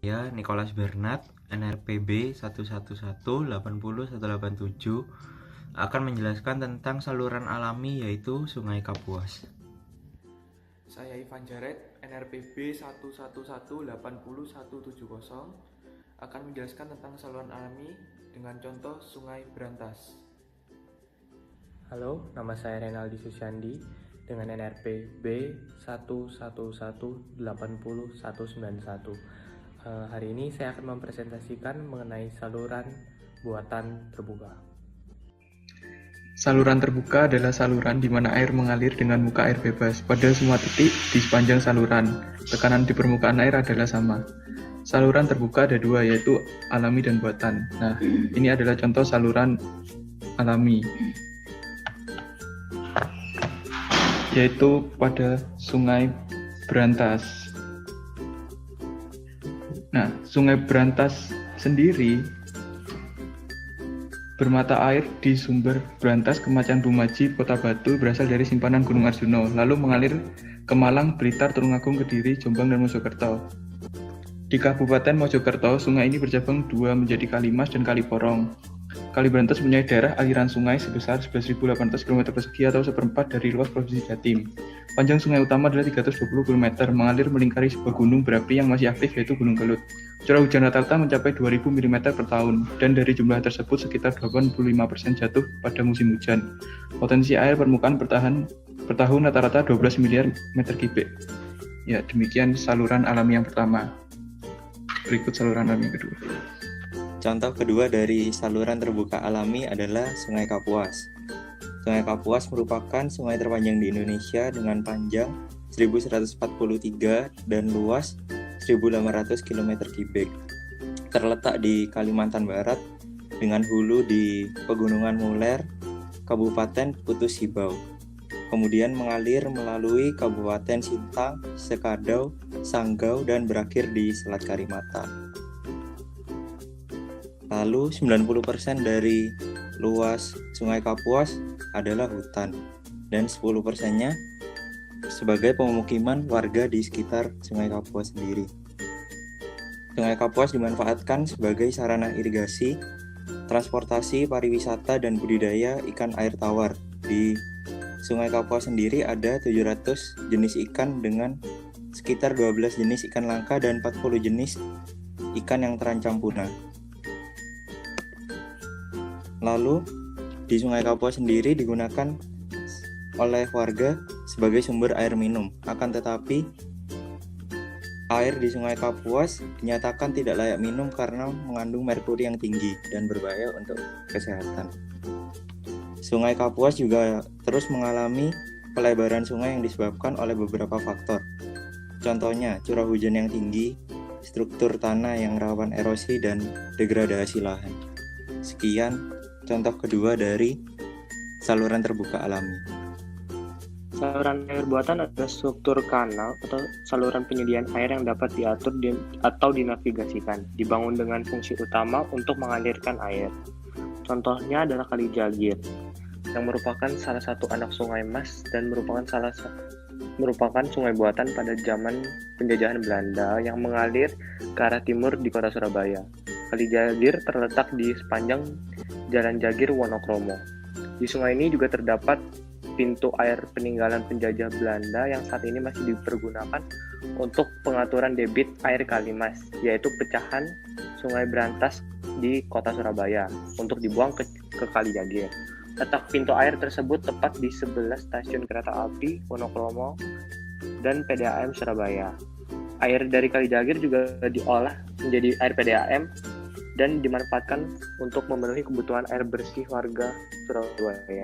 Saya Nicholas Bernard, NRPB 111-80-187 akan menjelaskan tentang saluran alami yaitu Sungai Kapuas. Saya Ivan Jared, NRPB 111-80-170 akan menjelaskan tentang saluran alami dengan contoh Sungai Brantas. Halo, nama saya Renaldi Susyandi dengan NRP B111-80-191. Hari ini saya akan mempresentasikan mengenai saluran buatan terbuka. Saluran terbuka adalah saluran di mana air mengalir dengan muka air bebas pada semua titik di sepanjang saluran. Tekanan di permukaan air adalah sama. Saluran terbuka ada dua, yaitu alami dan buatan. Nah, ini adalah contoh saluran alami, yaitu pada Sungai Brantas. Nah, Sungai Brantas sendiri bermata air di sumber Brantas, Kecamatan Bumaji, Kota Batu, berasal dari simpanan Gunung Arjuna, lalu mengalir ke Malang, Blitar, Tulungagung, Kediri, Jombang, dan Mojokerto. Di Kabupaten Mojokerto, sungai ini bercabang dua menjadi Kali Mas dan Kali Porong. Kali Brantas mempunyai daerah aliran sungai sebesar 11.800 km persegi atau seperempat dari luas Provinsi Jatim. Panjang sungai utama adalah 320 km, mengalir melingkari sebuah gunung berapi yang masih aktif yaitu Gunung Kelut. Curah hujan rata-rata mencapai 2.000 mm per tahun, dan dari jumlah tersebut sekitar 85% jatuh pada musim hujan. Potensi air permukaan per tahun rata-rata 12 miliar meter kubik. Ya, demikian saluran alami yang pertama. Berikut saluran alami yang kedua. Contoh kedua dari saluran terbuka alami adalah Sungai Kapuas. Sungai Kapuas merupakan sungai terpanjang di Indonesia dengan panjang 1143 dan luas 1800 km kubik. Terletak di Kalimantan Barat dengan hulu di Pegunungan Muler, Kabupaten Putus Hibau. Kemudian mengalir melalui Kabupaten Sintang, Sekadau, Sanggau, dan berakhir di Selat Karimata. Lalu 90% dari luas Sungai Kapuas adalah hutan dan 10%-nya sebagai pemukiman warga di sekitar Sungai Kapuas sendiri. Sungai Kapuas dimanfaatkan sebagai sarana irigasi, transportasi, pariwisata, dan budidaya ikan air tawar. Di Sungai Kapuas sendiri ada 700 jenis ikan dengan sekitar 12 jenis ikan langka dan 40 jenis ikan yang terancam punah. Lalu, di Sungai Kapuas sendiri digunakan oleh warga sebagai sumber air minum. Akan tetapi, air di Sungai Kapuas dinyatakan tidak layak minum karena mengandung merkuri yang tinggi dan berbahaya untuk kesehatan. Sungai Kapuas juga terus mengalami pelebaran sungai yang disebabkan oleh beberapa faktor. Contohnya, curah hujan yang tinggi, struktur tanah yang rawan erosi, dan degradasi lahan. Sekian contoh kedua dari saluran terbuka alami. Saluran air buatan adalah struktur kanal atau saluran penyediaan air yang dapat diatur atau dinavigasikan, dibangun dengan fungsi utama untuk mengalirkan air. Contohnya adalah Kali Jagir, yang merupakan salah satu anak Sungai Mas dan merupakan sungai buatan pada zaman penjajahan Belanda yang mengalir ke arah timur di kota Surabaya. Kali Jagir terletak di sepanjang Jalan Jagir Wonokromo. Di sungai ini juga terdapat pintu air peninggalan penjajah Belanda yang saat ini masih dipergunakan untuk pengaturan debit air Kali Mas, yaitu pecahan Sungai Brantas di kota Surabaya untuk dibuang ke Kali Jagir. Letak pintu air tersebut tepat di sebelah stasiun kereta api Wonokromo dan PDAM Surabaya. Air dari Kali Jagir juga diolah menjadi air PDAM dan dimanfaatkan untuk memenuhi kebutuhan air bersih warga Surabaya.